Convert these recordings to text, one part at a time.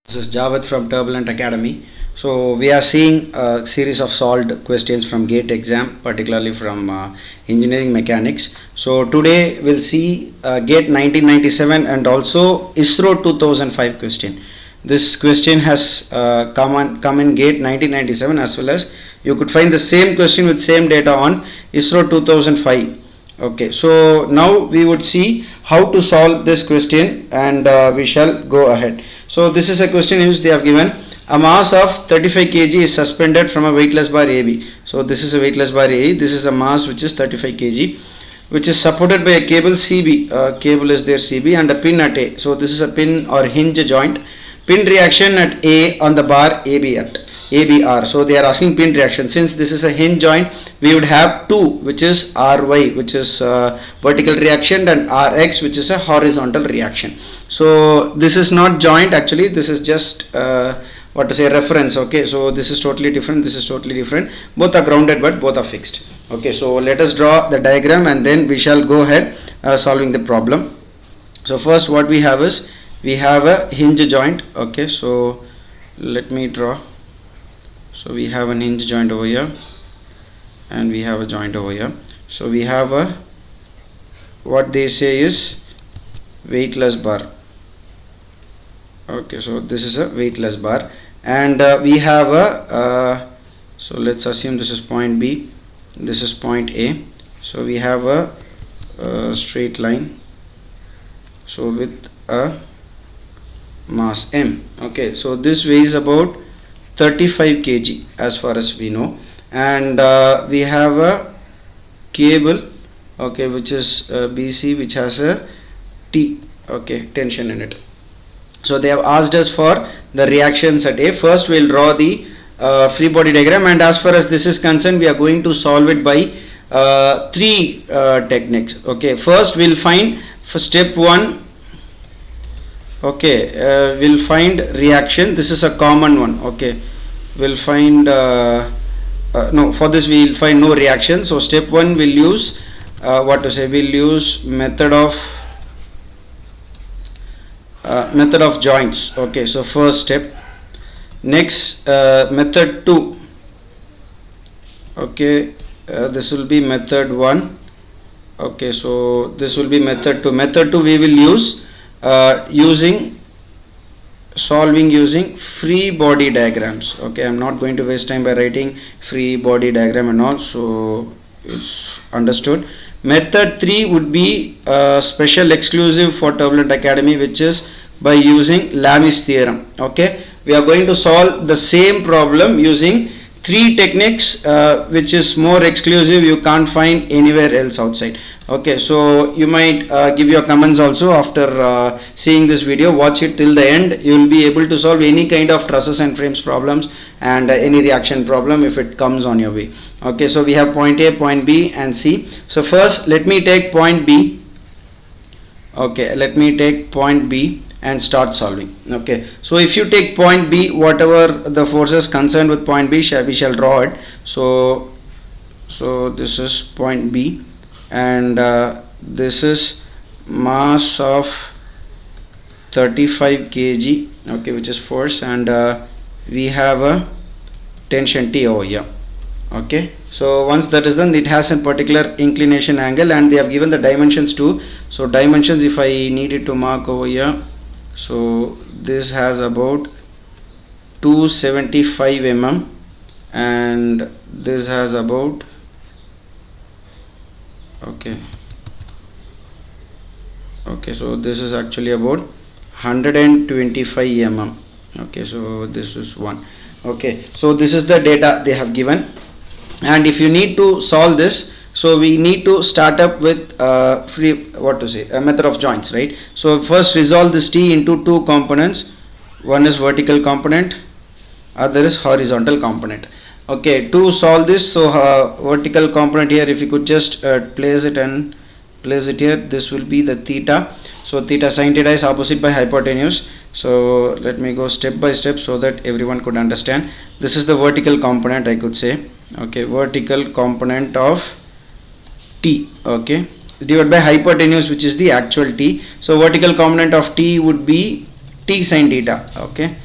This is Javed from Turbulent Academy. So we are seeing a series of solved questions from GATE exam, particularly from engineering mechanics. So today we'll see GATE 1997 and also ISRO 2005 question. This question has come in GATE 1997, as well as you could find the same question with same data on ISRO 2005. Okay, so now we would see how to solve this question, and we shall go ahead. So this is a question in which they have given a mass of 35 kg is suspended from a weightless bar AB. So this is a weightless bar A. This is a mass which is 35 kg, which is supported by a cable CB. Cable is there CB and a pin at A. So this is a pin or hinge joint. Pin reaction at A on the bar AB at ABR. So they are asking pin reaction. Since this is a hinge joint, we would have two, which is RY, which is vertical reaction, and RX, which is a horizontal reaction. So this is not joint, actually this is just reference. Okay, so this is totally different, this is totally different. Both are grounded but both are fixed. Okay, so let us draw the diagram and then we shall go ahead solving the problem. So first what we have is, we have a hinge joint. Okay, so let me draw. So we have an hinge joint over here and we have a joint over here. So we have a, what they say is, weightless bar. Okay, so this is a weightless bar, and we have a so let's assume this is point B, this is point A. So we have a straight line, so with a mass M. Okay, so this weighs about 35 kg as far as we know, and we have a cable, okay, which is BC, which has a T, okay, tension in it. So they have asked us for the reactions at A. First we'll draw the free body diagram, and as far as this is concerned, we are going to solve it by three techniques. Okay, first we'll find, for step 1, okay, we'll find reaction. This is a common one. Okay, we'll find no, for this we'll find no reaction. So step 1 we'll use we'll use method of joints. Okay, so first step. Next, method 2. Okay, this will be method 1. Okay, so this will be method 2. Method 2 we will use solving using free body diagrams. Okay, I'm not going to waste time by writing free body diagram and all, so it's understood. Method 3 would be special exclusive for Turbulent Academy, which is by using Lami's theorem. Okay, we are going to solve the same problem using three techniques, which is more exclusive, you can't find anywhere else outside. Okay, so you might give your comments also after seeing this video. Watch it till the end. You will be able to solve any kind of trusses and frames problems and any reaction problem if it comes on your way. Okay, so we have point A, point B and C. So first let me take point B. Okay, let me take point B and start solving. Okay, so if you take point B, whatever the forces concerned with point B, we shall draw it. So this is point B, and this is mass of 35 kg, okay, which is force, and we have a tension T over here. Okay, so once that is done, it has a particular inclination angle, and they have given the dimensions too. So dimensions, if I needed to mark over here, so this has about 275 mm, and this has about, okay, so this is actually about 125 mm. Okay, so this is one. Okay, so this is the data they have given, and if you need to solve this, so we need to start up with a method of joints, right? So first resolve this T into two components. One is vertical component, other is horizontal component. Okay, to solve this, so vertical component here, if you could just place it here, this will be the theta. So theta, sin theta is opposite by hypotenuse. So let me go step by step so that everyone could understand. This is the vertical component, I could say. Okay, vertical component of T, okay, divided by hypotenuse, which is the actual T. So vertical component of T would be T sin theta. Okay,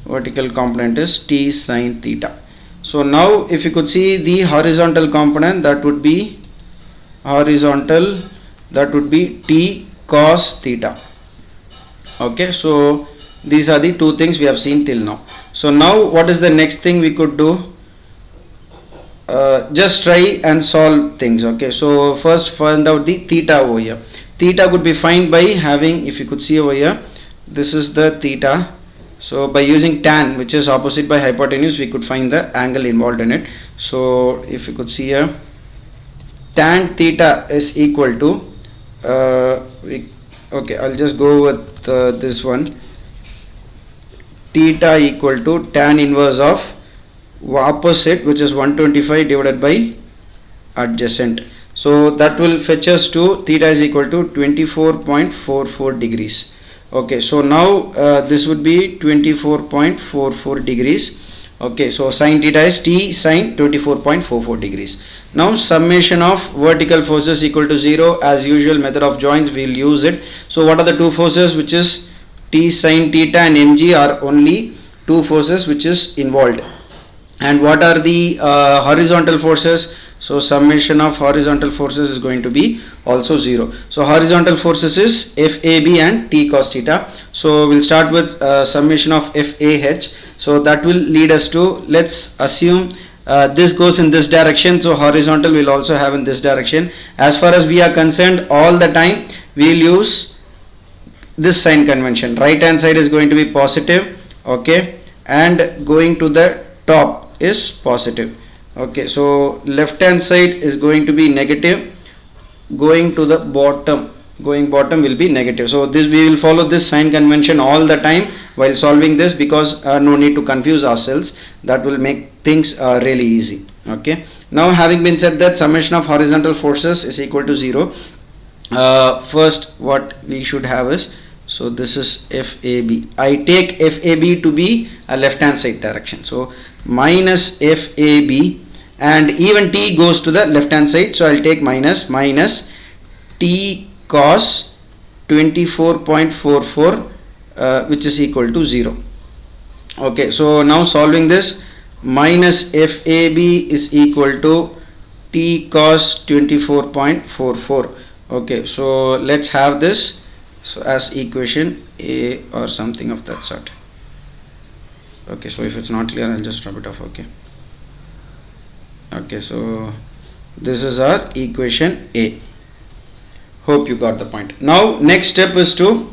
vertical component is t sine theta. So now if you could see the horizontal component, that would be t cos theta. Okay, so these are the two things we have seen till now. So now what is the next thing we could do? Just try and solve things. Okay, so first find out the theta over here. Theta could be found by having, if you could see over here, this is the theta. So by using tan, which is opposite by hypotenuse, we could find the angle involved in it. So if you could see here, tan theta is equal to okay, I'll just go with this one. Theta equal to tan inverse of opposite, which is 125 divided by adjacent. So that will fetch us to theta is equal to 24.44 degrees. Okay, so now this would be 24.44 degrees. Okay, so sin theta is t sine 24.44 degrees. Now summation of vertical forces equal to 0. As usual, method of joints, we will use it. So what are the two forces, which is t sine theta and mg are only two forces which is involved. And what are the horizontal forces? So summation of horizontal forces is going to be also 0. So horizontal forces is FAB and T cos theta. So we'll start with summation of FAH. So that will lead us to, let's assume this goes in this direction, so horizontal will also have in this direction. As far as we are concerned, all the time we'll use this sign convention. Right hand side is going to be positive, okay, and going to the top is positive. Okay, so left hand side is going to be negative, going to the bottom will be negative. So this, we will follow this sign convention all the time while solving this, because no need to confuse ourselves. That will make things really easy. Okay, now having been said that summation of horizontal forces is equal to 0, first what we should have is, so this is FAB. I take FAB to be a left hand side direction. So minus FAB, and even T goes to the left hand side. So I'll take minus T cos 24.44 which is equal to 0. Okay, so now solving this, minus FAB is equal to T cos 24.44. Okay, so let's have this so as equation A or something of that sort. Okay, so if it's not clear, I'll just drop it off. Okay, so this is our equation A. Hope you got the point. Now next step is to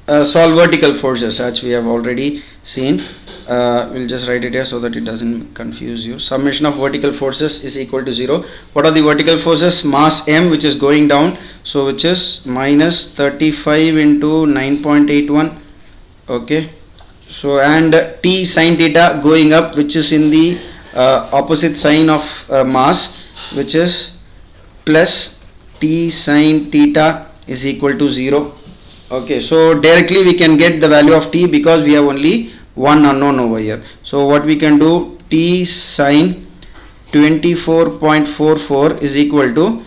solve vertical forces, as we have already seen. We'll just write it here so that it doesn't confuse you. Summation of vertical forces is equal to 0. What are the vertical forces? Mass M, which is going down, so which is minus 35 into 9.81. okay, so and T sine theta going up, which is in the opposite sign of mass, which is plus T sine theta is equal to 0. Okay, so directly we can get the value of T, because we have only one unknown over here. So what we can do, T sine 24.44 is equal to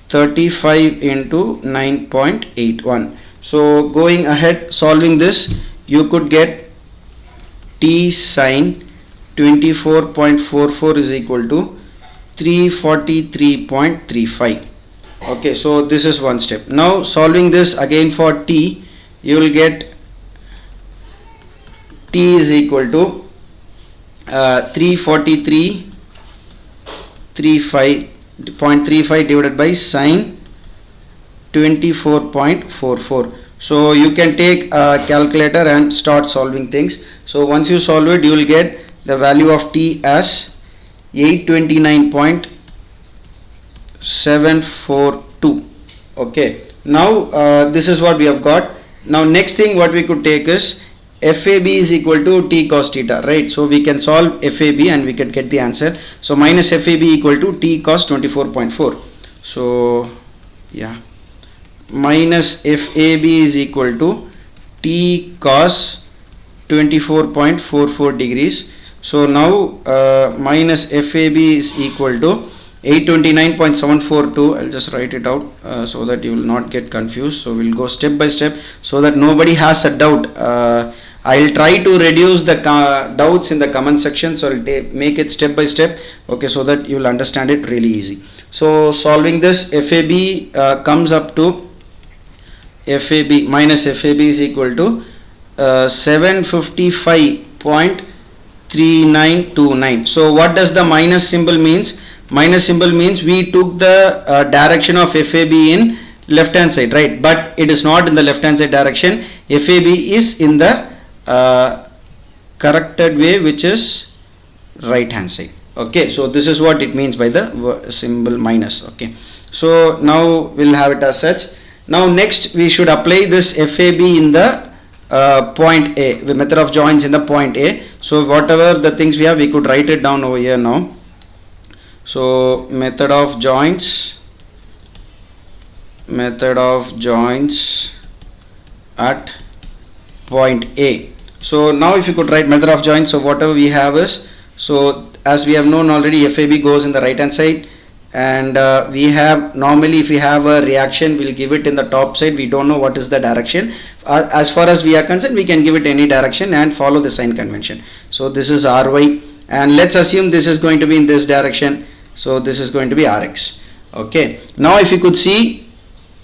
35 into 9.81. So going ahead solving this, you could get T sine 24.44 is equal to 343.35. Okay, so this is one step. Now solving this again for T, you will get T is equal to 343.35 divided by sine 24.44. So you can take a calculator and start solving things. So once you solve it, you will get the value of T as 829.742. okay, now this is what we have got. Now next thing what we could take is FAB is equal to T cos theta, right? So we can solve FAB and we can get the answer. So minus FAB equal to T cos 24.4. so yeah, minus FAB is equal to T cos 24.44 degrees. So now minus FAB is equal to 829.742. I'll just write it out so that you will not get confused. So we'll go step by step so that nobody has a doubt I'll try to reduce the doubts in the comment section, so I'll make it step by step, okay, so that you will understand it really easy. So solving this, FAB comes up to FAB minus FAB is equal to 755.3929. So what does the minus symbol means? Minus symbol means we took the direction of FAB in left hand side, right? But it is not in the left hand side direction. FAB is in the corrected way, which is right hand side. Okay, so this is what it means by the symbol minus. Okay, so now we'll have it as such. Now next we should apply this FAB in the point A, the method of joins in the point A. So whatever the things we have, we could write it down over here now. So method of joins at point A. So now if you could write method of joins, so whatever we have is, so as we have known already, FAB goes in the right hand side, and we have normally, if we have a reaction, we'll give it in the top side. We don't know what is the direction. As far as we are concerned, we can give it any direction and follow the sign convention. So this is RY, and let's assume this is going to be in this direction, so this is going to be RX. Okay, now if you could see,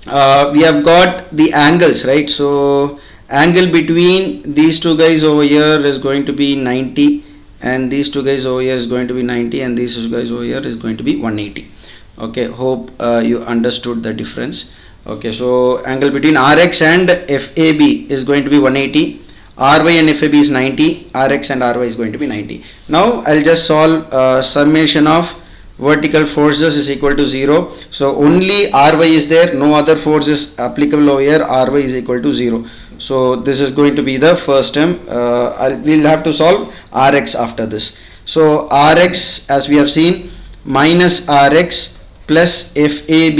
we have got the angles, right? So angle between these two guys over here is going to be 90, and these two guys over here is going to be 90, and these two guys over here is going to be 180. Okay, hope you understood the difference. Okay, so angle between RX and FAB is going to be 180, RY and FAB is 90, RX and RY is going to be 90. Now I'll just solve summation of vertical forces is equal to 0. So only RY is there, no other force is applicable over here. RY is equal to 0. So this is going to be the first term. We'll have to solve RX after this. So RX, as we have seen, minus RX plus FAB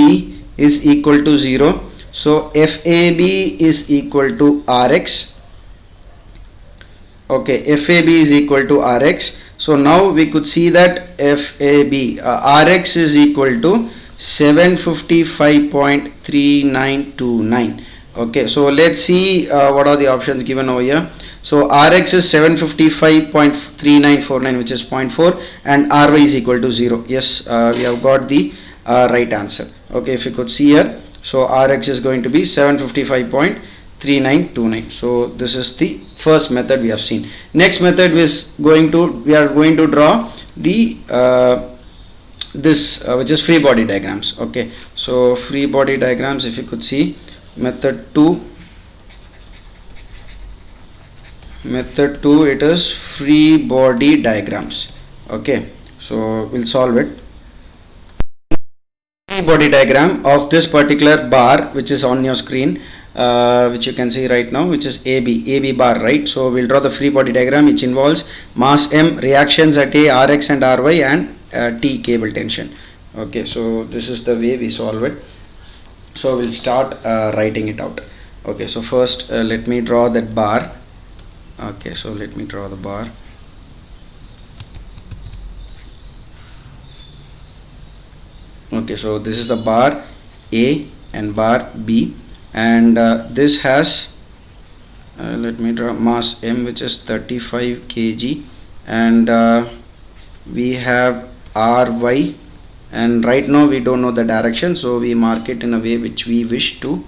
is equal to 0. So FAB is equal to RX. Okay, FAB is equal to RX. So now we could see that FAB, RX is equal to 755.3929. Okay, so let's see what are the options given over here. So RX is 755.3949, which is 0.4, and RY is equal to 0. Yes, we have got the right answer. Okay, if you could see here, so RX is going to be 755.3929. So this is the first method we have seen. Next method is we are going to draw the which is free body diagrams. Okay, so free body diagrams, if you could see, method 2, it is free body diagrams. Okay, so we'll solve it. Free body diagram of this particular bar, which is on your screen, which you can see right now, which is AB bar, right? So we'll draw the free body diagram, which involves mass M, reactions at A, RX and RY, and T, cable tension. Okay, so this is the way we solve it. So we'll start writing it out. Okay, so first let me draw that bar. Okay, so let me draw the bar. Okay, so this is the bar A and bar B, and this has let me draw mass M, which is 35 kg, and we have RY, and right now we don't know the direction, so we mark it in a way which we wish to,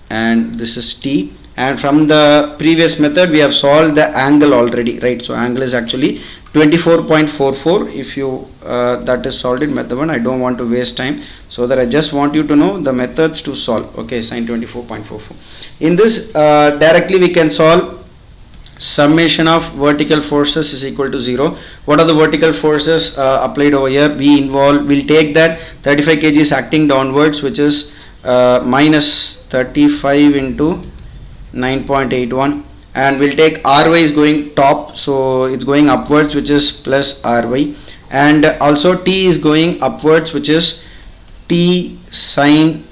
and this is T. And from the previous method we have solved the angle already, right? So angle is actually 24.44. if you that is solved in method 1. I don't want to waste time, so that I just want you to know the methods to solve. Okay, sine 24.44. In this directly we can solve summation of vertical forces is equal to 0. What are the vertical forces applied over here? We'll take that 35 kg is acting downwards, which is minus 35 into 9.81, and we'll take RY is going top, so it's going upwards, which is plus RY, and also T is going upwards, which is T sine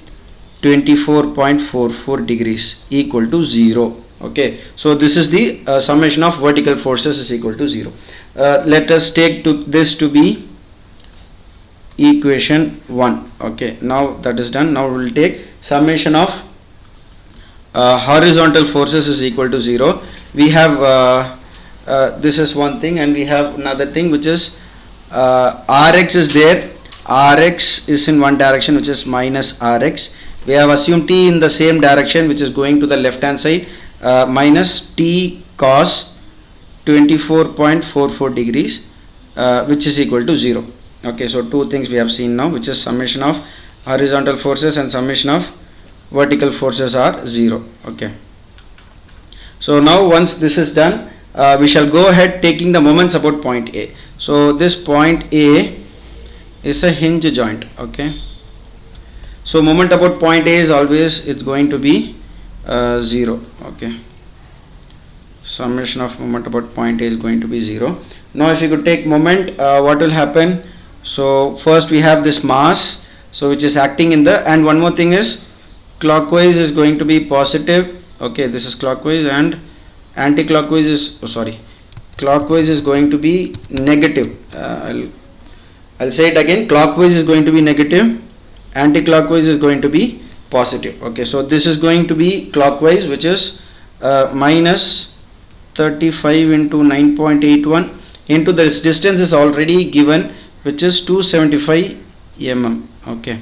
24.44 degrees equal to 0. Okay, so this is the summation of vertical forces is equal to 0. Let us take this to be equation 1. Okay, now that is done. Now we will take summation of horizontal forces is equal to 0, we have this is one thing, and we have another thing which is Rx is there. Rx is in one direction, which is minus Rx. We have assumed T in the same direction, which is going to the left hand side, minus T cos 24.44 degrees, which is equal to 0. Okay, so two things we have seen now, which is summation of horizontal forces and summation of vertical forces are 0. Okay, so now once this is done, we shall go ahead taking the moments about point A. So this point A is a hinge joint. Okay, so moment about point A is always, it's going to be 0. Okay, summation of moment about point A is going to be 0. Now if you could take moment, what will happen? So first we have this mass, so which is acting in the, and one more thing is clockwise is going to be positive. Okay, this is clockwise, and anti-clockwise is, clockwise is going to be negative. I'll say it again, clockwise is going to be negative, anti-clockwise is going to be positive. Okay, so this is going to be clockwise, which is minus 35 into 9.81 into this distance is already given, which is 275 mm. Okay,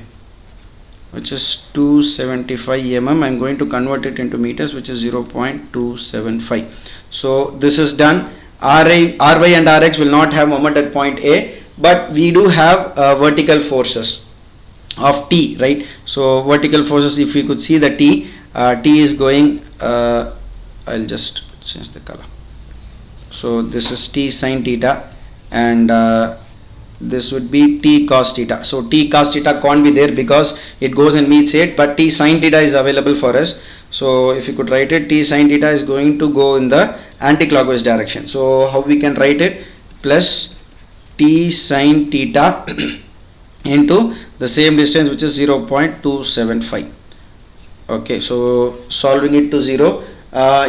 which is 275 mm. I'm going to convert it into meters, which is 0.275. so this is done. Ry and Rx will not have moment at point A, but we do have vertical forces of T, right? So vertical forces, if you could see the T is going, I'll just change the color. So this is T sin theta, and this would be T cos theta. So T cos theta can't be there because it goes and meets it, but T sin theta is available for us. So if you could write it, T sin theta is going to go in the anti-clockwise direction. So how we can write it? Plus T sin theta into the same distance, which is 0.275. Okay, so solving it to 0,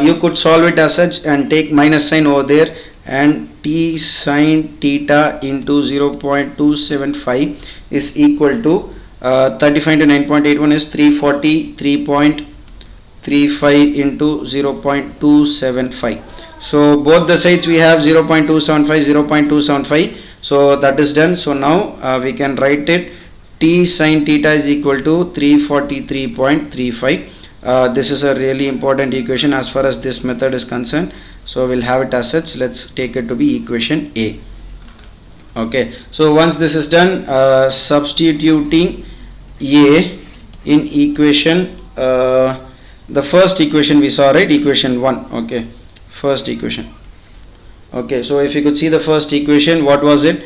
you could solve it as such and take minus sign over there, and T sin theta into 0.275 is equal to 35 into 9.81 is 343.35 into 0.275. so both the sides we have 0.275, 0.275. so that is done. So now we can write it, T sin theta is equal to 343.35. This is a really important equation as far as this method is concerned, so we'll have it as such. Let's take it to be equation A. Okay, so once this is done, substituting A in equation, the first equation we saw, right, equation 1. Okay, first equation. Okay, so if you could see the first equation, what was it?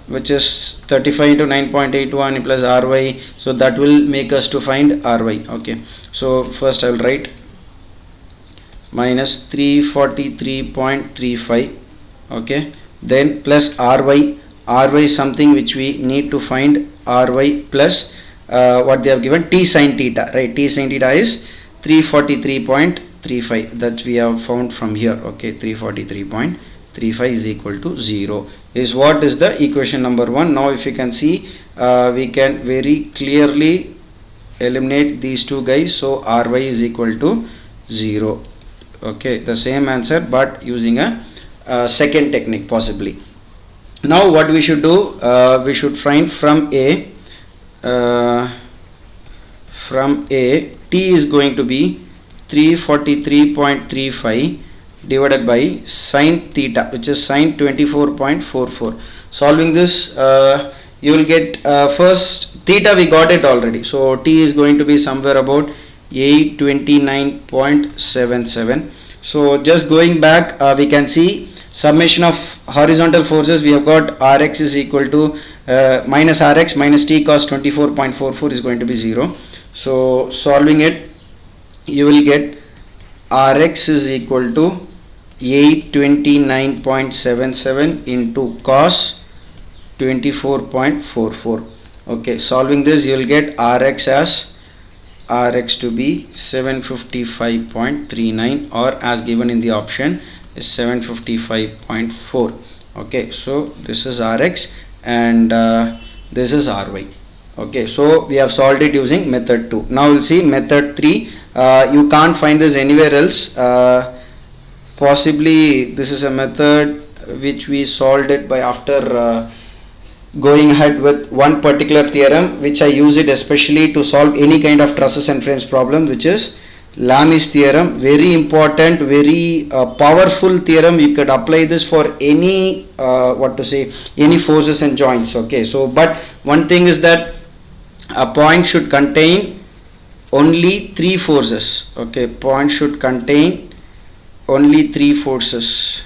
Which is 35 into 9.81 plus Ry, so that will make us to find Ry. Okay, so first I will write minus 343.35. okay, then plus Ry. Ry is something which we need to find. Ry plus what they have given, T sin theta, right? T sin theta is 343.35, that we have found from here. Okay, 343.35 is equal to 0 is what is the equation number 1. Now if you can see, we can very clearly eliminate these two guys, so Ry is equal to 0. Okay, the same answer but using a second technique possibly. Now what we should do, we should find from A, T is going to be 343.35 divided by sin theta, which is sin 24.44. solving this, you will get first theta we got it already, so T is going to be somewhere about 829.77. so just going back, we can see summation of horizontal forces, we have got Rx is equal to minus Rx minus T cos 24.44 is going to be 0. so solving it, you will get Rx is equal to 829.77 into cos 24.44. okay, solving this, you will get Rx as Rx to be 755.39, or as given in the option is 755.4. okay, so this is Rx and this is Ry. okay, so we have solved it using method 2. now we'll see method 3. You can't find this anywhere else. possibly this is a method which we solved it by after going ahead with one particular theorem, which I use it especially to solve any kind of trusses and frames problem, which is Lami's theorem. Very important, very powerful theorem. You could apply this for any any forces and joints. Okay, so but one thing is that a point should contain only three forces. Okay, point should contain only three forces.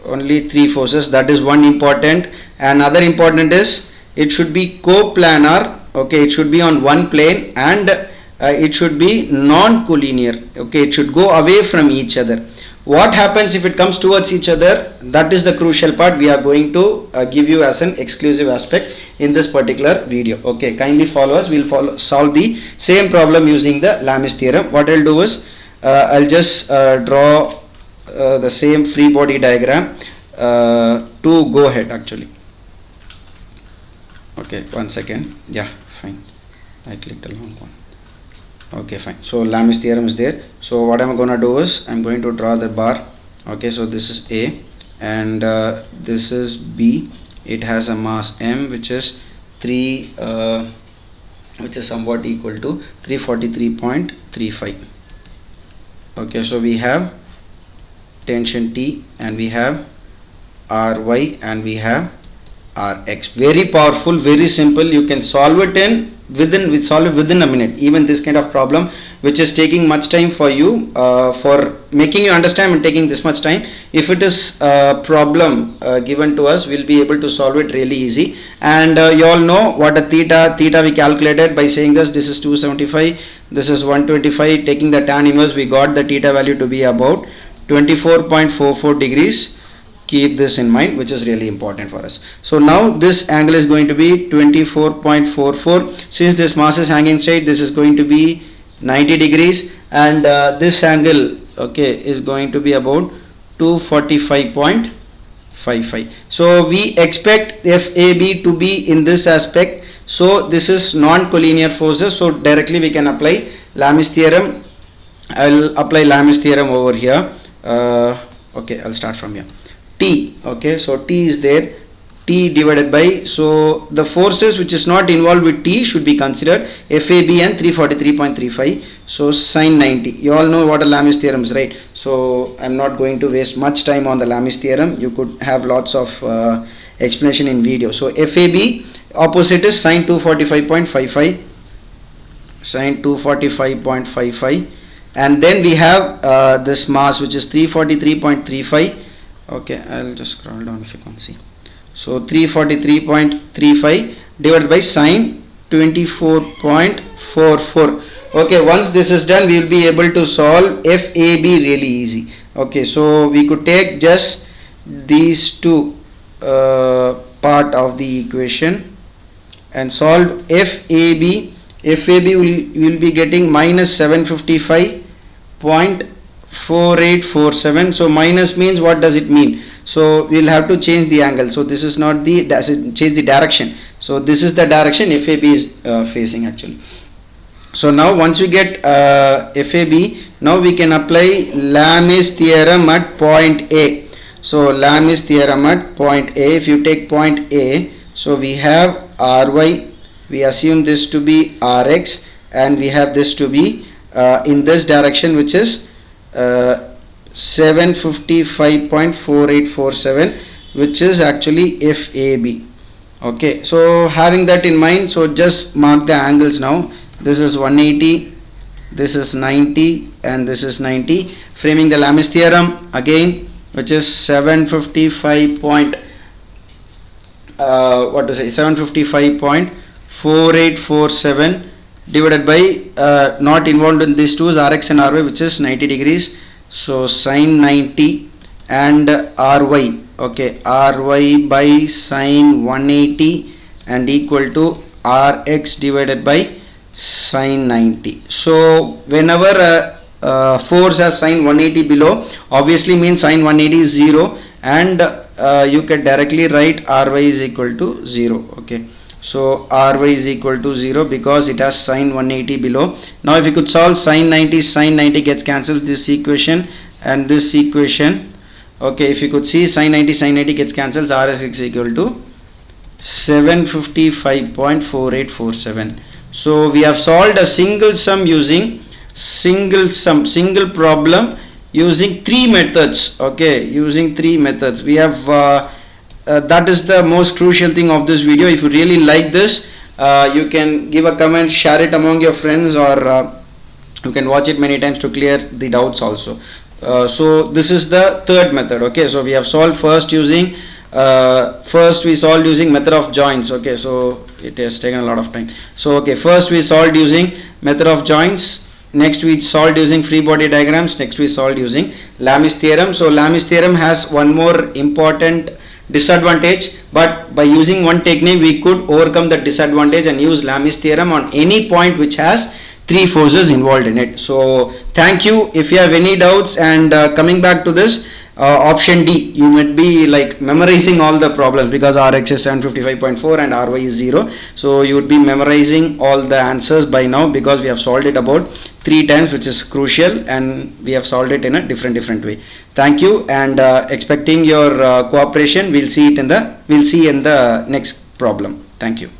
That is one important. Another important is it should be coplanar. Okay, it should be on one plane, and it should be non-collinear. Okay, it should go away from each other. What happens if it comes towards each other? That is the crucial part we are going to give you as an exclusive aspect in this particular video. Okay, kindly follow us. We'll solve the same problem using the Lami's theorem. What I'll do is I'll just draw the same free body diagram to go ahead actually. Okay, 1 second. Yeah, fine. I clicked the wrong one. Okay, fine. So Lami's theorem is there. So what I'm going to do is I'm going to draw the bar. Okay, so this is A and this is B. It has a mass M, which is 3 which is somewhat equal to 343.35. okay, so we have tension T and we have Ry and we have Rx. Very powerful, very simple. You can solve it within a minute. Even this kind of problem which is taking much time for you, for making you understand and taking this much time, if it is a problem given to us, we'll be able to solve it really easy. And you all know what a theta we calculated by saying this is 275, this is 125. Taking the tan inverse, we got the theta value to be about 24.44 degrees. Keep this in mind, which is really important for us. So now this angle is going to be 24.44. Since this mass is hanging straight, this is going to be 90 degrees, and this angle, okay, is going to be about 245.55. so we expect FAB to be in this aspect. So this is non-collinear forces, so directly we can apply Lami's theorem. I'll apply Lami's theorem over here. Okay, I'll start from here. T, okay, so T is there, T divided by, so the forces which is not involved with T should be considered, FAB and 343.35, so sine 90. You all know what a Lami's theorem is, right? So I'm not going to waste much time on the Lami's theorem. You could have lots of explanation in video. So FAB opposite is sine 245.55, sine 245.55, and then we have this mass which is 343.35. okay, I'll just scroll down if you can see. So 343.35 divided by sine 24.44. okay, once this is done, we will be able to solve FAB really easy. Okay, so we could take just these two part of the equation and solve FAB. FAB will be getting minus 755.4847. so minus means, what does it mean? So we'll have to change the angle. So this is not the, change the direction. So this is the direction FAB is facing actually. So now once we get FAB, now we can apply Lami's theorem at point A. So Lami's theorem at point A, if you take point A, so we have Ry, we assume this to be Rx, and we have this to be in this direction, which is 755.4847, which is actually FAB. okay, so having that in mind, so just mark the angles now. This is 180, this is 90, and this is 90. Framing the Lami's theorem again, which is 755.4847 divided by not involved in these two is Rx and Ry, which is 90 degrees. So sine 90 and Ry, okay, Ry by sine 180 and equal to Rx divided by sine 90. So whenever force has sine 180 below, obviously means sine 180 is 0, and you can directly write Ry is equal to 0. okay, So Ry is equal to 0 because it has sine 180 below. Now if you could solve sine 90 gets cancelled, this equation and this equation. Okay, if you could see sine 90 gets cancelled, Rs is equal to 755.4847. So we have solved a single problem using three methods. Okay, using three methods. We have that is the most crucial thing of this video. If you really like this, you can give a comment, share it among your friends, or you can watch it many times to clear the doubts also. So this is the third method. Okay, so we have solved first using we solved using method of joints. Okay, so it has taken a lot of time. So okay, first we solved using method of joints. Next we solved using free body diagrams. Next we solved using Lami's theorem. So Lami's theorem has one more important disadvantage, but by using one technique we could overcome the disadvantage and use Lami's theorem on any point which has three forces involved in it. So thank you. If you have any doubts, and coming back to this, option D, you might be like memorizing all the problems because Rx is 755.4 and Ry is 0. So you would be memorizing all the answers by now because we have solved it about 3 times, which is crucial, and we have solved it in a different way. Thank you, and expecting your cooperation. We'll see in the next problem. Thank you.